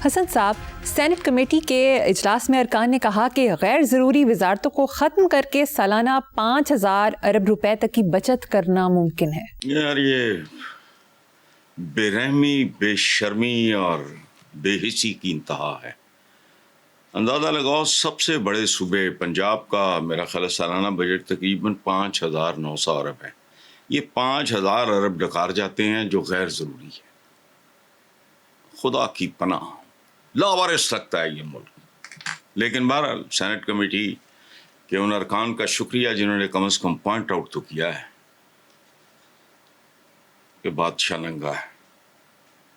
حسن صاحب، Saint committee کے اجلاس میں ارکان نے کہا کہ غیر ضروری وزارتوں کو ختم کر کے سالانہ 5,000 ارب روپے تک کی بچت کرنا ممکن ہے۔ یار یہ بے رحمی، بے شرمی اور بے حسی کی انتہا ہے۔ اندازہ لگاؤ، سب سے بڑے صوبے پنجاب کا میرا خیال ہے سالانہ بجٹ تقریباً 5,900 ارب ہے۔ یہ 5,000 ارب ڈکار جاتے ہیں جو غیر ضروری ہے۔ خدا کی پناہ، لاوارث لگتا ہے یہ ملک۔ لیکن بہرحال سینٹ کمیٹی کے ان ارکان کا شکریہ جنہوں نے کم از کم پوائنٹ آؤٹ تو کیا ہے کہ بادشاہ ننگا ہے۔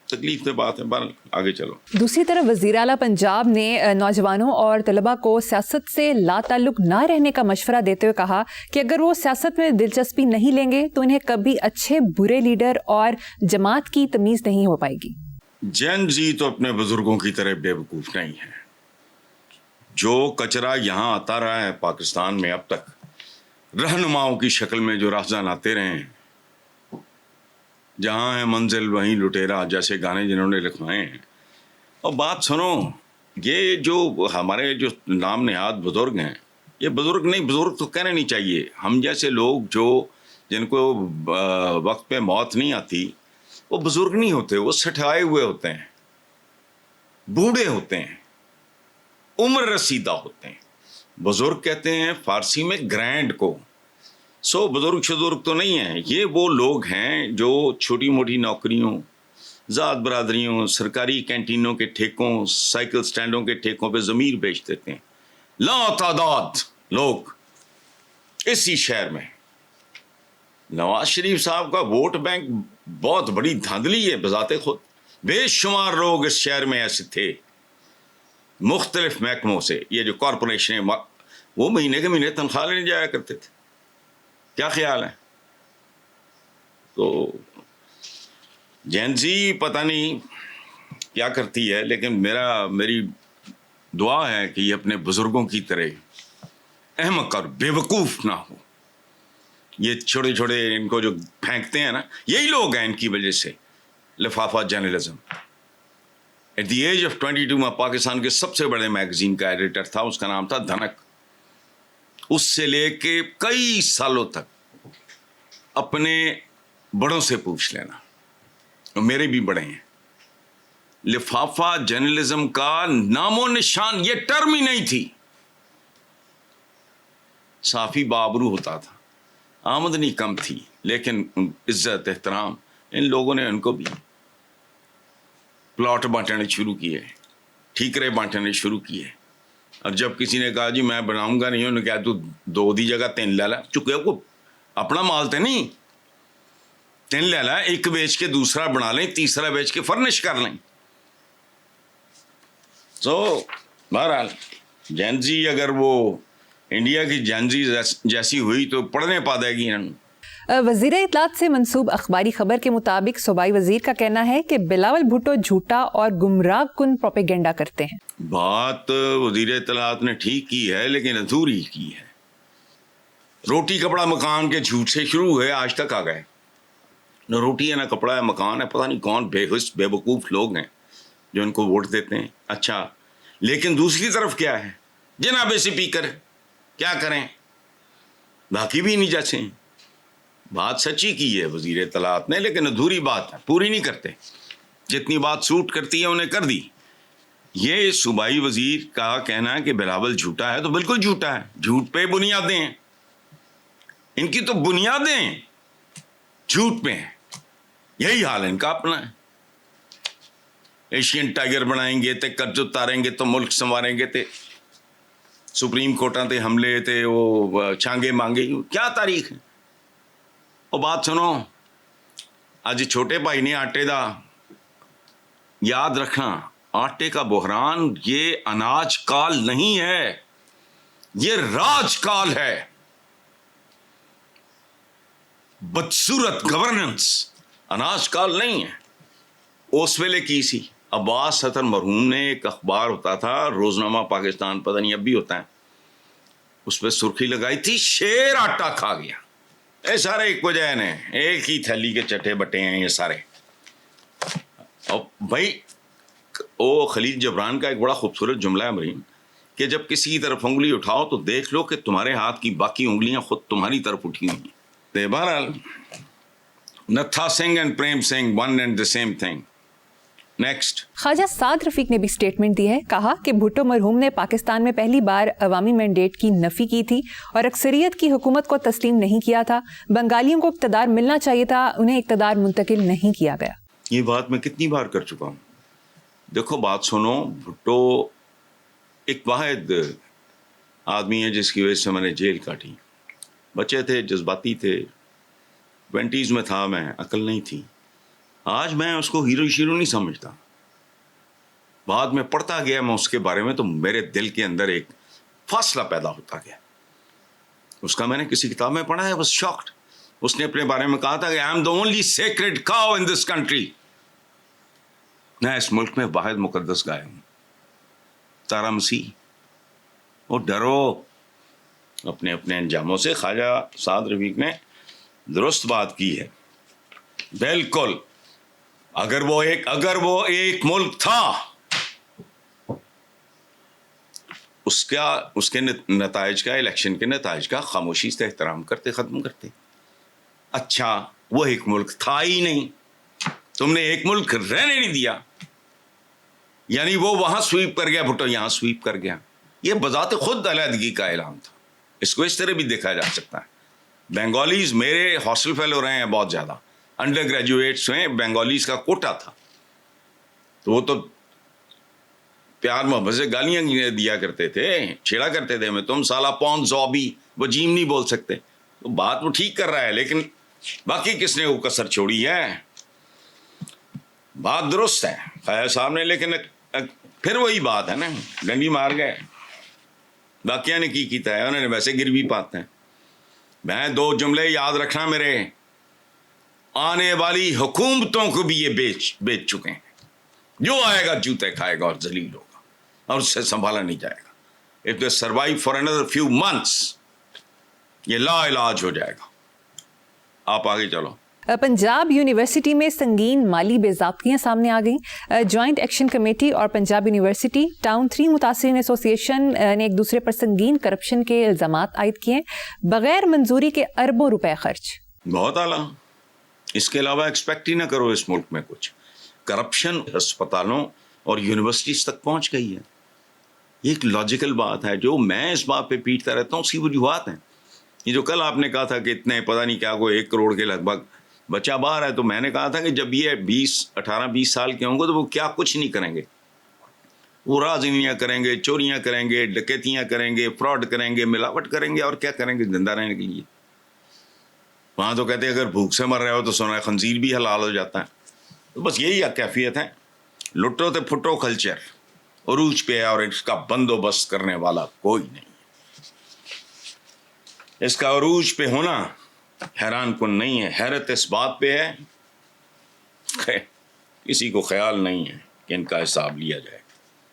تکلیف سے بات ہے، بہرحال آگے چلو۔ دوسری طرف وزیر اعلیٰ پنجاب نے نوجوانوں اور طلباء کو سیاست سے لا تعلق نہ رہنے کا مشورہ دیتے ہوئے کہا کہ اگر وہ سیاست میں دلچسپی نہیں لیں گے تو انہیں کبھی اچھے برے لیڈر اور جماعت کی تمیز نہیں ہو پائے گی۔ جین زی تو اپنے بزرگوں کی طرح بے وقوف نہیں ہے۔ جو کچرا یہاں آتا رہا ہے پاکستان میں اب تک، رہنماؤں کی شکل میں جو راہزن آتے رہے ہیں، جہاں ہے منزل وہیں لٹیرا جیسے گانے جنہوں نے لکھوائے ہیں۔ اور بات سنو، یہ جو ہمارے جو نام نہاد بزرگ ہیں، یہ بزرگ نہیں، بزرگ تو کہنا نہیں چاہیے۔ ہم جیسے لوگ جو جن کو وقت پہ موت نہیں آتی، وہ بزرگ نہیں ہوتے، وہ سٹھائے ہوئے ہوتے ہیں، بوڑھے ہوتے ہیں، عمر رسیدہ ہوتے ہیں۔ بزرگ کہتے ہیں فارسی میں گرینڈ کو۔ سو بزرگ شزرگ تو نہیں ہیں، یہ وہ لوگ ہیں جو چھوٹی موٹی نوکریوں، ذات برادریوں، سرکاری کینٹینوں کے ٹھیکوں، سائیکل سٹینڈوں کے ٹھیکوں پہ ضمیر بیچ دیتے ہیں۔ لا تعداد لوگ اسی شہر میں۔ نواز شریف صاحب کا ووٹ بینک بہت بڑی دھاندلی ہے بذات خود۔ بے شمار لوگ اس شہر میں ایسے تھے مختلف محکموں سے، یہ جو کارپوریشنیں، وہ مہینے کے مہینے تنخواہ لینے جایا کرتے تھے۔ کیا خیال ہے؟ تو جین زی پتہ نہیں کیا کرتی ہے، لیکن میری دعا ہے کہ یہ اپنے بزرگوں کی طرح احمق اور بے وقوف نہ ہو۔ یہ چھوٹے چھوٹے ان کو جو پھینکتے ہیں نا، یہی لوگ ہیں ان کی وجہ سے لفافہ journalism. At the age of 22 میں پاکستان کے سب سے بڑے میگزین کا ایڈیٹر تھا، اس کا نام تھا دھنک۔ اس سے لے کے کئی سالوں تک اپنے بڑوں سے پوچھ لینا، اور میرے بھی بڑے ہیں، لفافہ جرنلزم کا نام و نشان، یہ ٹرم ہی نہیں تھی۔ صحافی بابرو ہوتا تھا، آمدنی کم تھی، لیکن عزت احترام، ان لوگوں نے ان کو بھی پلاٹ بانٹنے شروع کیے، ٹھیکرے بانٹنے شروع کیے۔ اور جب کسی نے کہا جی میں بناؤں گا نہیں، انہوں نے کہا تو 2 دی جگہ 3 لے لا، چکے کو اپنا مال تے نہیں، 3 لے لا، ایک بیچ کے دوسرا بنا لیں، تیسرا بیچ کے فرنش کر لیں۔ سو بہرحال جین زی اگر وہ انڈیا کی جین زی جیسی ہوئی تو پڑھنے پا دے گی۔ وزیر اطلاعات سے منسوب اخباری خبر کے مطابق صوبائی وزیر کا کہنا ہے کہ بلاول بھٹو جھوٹا اور گمراہ کن پروپیگنڈا کرتے ہیں۔ بات وزیر اطلاعات نے ٹھیک کی ہے، لیکن ادھوری کی ہے۔ روٹی کپڑا مکان کے جھوٹ سے شروع ہوئے، آج تک آ گئے۔ نہ روٹی ہے، نہ کپڑا ہے، مکان ہے، پتہ نہیں کون بے حس بے وقوف لوگ ہیں جو ان کو ووٹ دیتے ہیں۔ اچھا، لیکن دوسری طرف کیا ہے؟ جناب اسپیکر کیا کریں، باقی بھی نہیں جیسے ہیں۔ بات سچی کی ہے وزیر اطلاعات نے، لیکن ادھوری بات ہے، پوری نہیں کرتے۔ جتنی بات سوٹ کرتی ہے انہیں کر دی۔ یہ صوبائی وزیر کا کہنا ہے کہ بلاول جھوٹا ہے، تو بالکل جھوٹا ہے۔ جھوٹ پہ بنیادیں ہیں، ان کی تو بنیادیں جھوٹ پہ ہیں۔ یہی حال ہے ان کا اپنا ہے۔ ایشین ٹائگر بنائیں گے تے قرض اتاریں گے تو ملک سنواریں گے تے سپریم کورٹاں تے حملے تے وہ چھانگے مانگے، کیا تاریخ ہے؟ اور بات سنو، آج چھوٹے بھائی نے آٹے دا یاد رکھنا، آٹے کا بحران یہ اناج کال نہیں ہے، یہ راج کال ہے، بدصورت گورننس، اناج کال نہیں ہے۔ اس ویلے کی سی عباس حتن مرحوم نے ایک اخبار ہوتا تھا روزنامہ پاکستان، پتہ نہیں اب بھی ہوتا ہے، اس پہ سرخی لگائی تھی شیر آٹا کھا گیا۔ اے سارے ایک وجہ ہیں، ایک ہی تھیلی کے چٹے بٹے ہیں یہ سارے۔ اور بھائی وہ خلیل جبران کا ایک بڑا خوبصورت جملہ ہے مریم کہ جب کسی کی طرف انگلی اٹھاؤ تو دیکھ لو کہ تمہارے ہاتھ کی باقی انگلیاں خود تمہاری طرف اٹھی ہوئی ہیں. بہرحال Natha Singh and Prem Singh one and the same thing. Next. Khawaja Saad Rafique نے بھی سٹیٹمنٹ دی ہے. کہا کہ بھٹو مرحوم نے پاکستان میں پہلی بار عوامی مینڈیٹ کی نفی کی تھی اور اکثریت کی حکومت کو تسلیم نہیں کیا تھا. بنگالیوں کو اقتدار ملنا چاہیے تھا, انہیں اقتدار منتقل نہیں کیا گیا. یہ بات میں کتنی بار کر چکا ہوں. دیکھو بات سنو, بھٹو ایک واحد آدمی ہے جس کی وجہ سے میں نے جیل کاٹی. بچے تھے, جذباتی تھے, 20s میں تھا میں, عقل نہیں تھی. آج میں اس کو ہیرو شیرو نہیں سمجھتا. بعد میں پڑھتا گیا میں اس کے بارے میں تو میرے دل کے اندر ایک فاصلہ پیدا ہوتا گیا. اس کا میں نے کسی کتاب میں پڑھا ہے, was shocked. اس نے اپنے بارے میں کہا تھا کہ I am the only sacred cow in this country. میں اس ملک میں واحد مقدس گائے ہوں, تارا مسیح. اور ڈرو اپنے اپنے انجاموں سے. خواجہ سعد رفیق نے درست بات کی ہے بالکل. اگر وہ ایک ملک تھا, اس کے نتائج کا, الیکشن کے نتائج کا خاموشی سے احترام کرتے, ختم کرتے. اچھا وہ ایک ملک تھا ہی نہیں, تم نے ایک ملک رہنے نہیں دیا, یعنی وہ وہاں سویپ کر گیا, بھٹو یہاں سویپ کر گیا. یہ بذات خود علیحدگی کا اعلان تھا. اس کو اس طرح بھی دیکھا جا سکتا ہے. بنگالیز میرے ہاسٹل فیلو رہے ہیں بہت زیادہ, انڈر گریجویٹس ہیں, بنگالیز کا کوٹا تھا, تو وہ تو پیار محبت سے گالیاں دیا کرتے تھے, چھیڑا کرتے تھے میں تم سالہ پون زوبی, وہ جیم نہیں بول سکتے. تو بات وہ ٹھیک کر رہا ہے, لیکن باقی کس نے وہ کسر چھوڑی ہے. بات درست ہے خیر صاحب نے, لیکن پھر وہی بات ہے نا, ڈنڈی مار گئے. باقیہ نے کی کیتا ہے, انہوں نے ویسے گر بھی پاتے ہیں. میں 2 جملے یاد رکھنا میرے, آنے والی حکومتوں کو بھی یہ بیچ چکے ہیں. جو آئے گا جوتے کھائے گا اور ذلیل ہوگا, اور اس سے سنبھالا نہیں جائے گا. If they survive for another few months, یہ لا علاج ہو جائے گا. آپ آگے چلو. پنجاب یونیورسٹی میں سنگین مالی بے ضابطگیاں سامنے آ گئیں. جوائنٹ ایکشن کمیٹی اور پنجاب یونیورسٹی ٹاؤن 3 متاثرین ایسوسی ایشن نے ایک دوسرے پر سنگین کرپشن کے الزامات عائد کیے, بغیر منظوری کے اربوں روپے خرچ. بہت اعلیٰ. اس کے علاوہ ایکسپیکٹ ہی نہ کرو اس ملک میں کچھ. کرپشن اسپتالوں اور یونیورسٹیز تک پہنچ گئی ہے. یہ ایک لاجیکل بات ہے, جو میں اس بات پہ پیٹتا رہتا ہوں, اس کی وجوہات ہیں. یہ جو کل آپ نے کہا تھا کہ اتنے پتہ نہیں کیا کوئی 1 کروڑ کے لگ بھگ بچہ باہر ہے, تو میں نے کہا تھا کہ جب یہ 18-20 سال کے ہوں گے تو وہ کیا کچھ نہیں کریں گے. وہ رازنیاں کریں گے, چوریاں کریں گے, ڈکیتیاں کریں گے, فراڈ کریں گے, ملاوٹ کریں گے, اور کیا کریں گے زندہ رہنے کے لیے. وہاں تو کہتے ہیں اگر بھوک سے مر رہے ہو تو سونا خنزیر بھی حلال ہو جاتا ہے. تو بس یہی کیفیت ہے. لٹو تے پھٹو کلچر عروج پہ ہے, اور اس کا بندوبست کرنے والا کوئی نہیں. اس کا عروج پہ ہونا حیران کن نہیں ہے. حیرت اس بات پہ ہے کسی کو خیال نہیں ہے کہ ان کا حساب لیا جائے.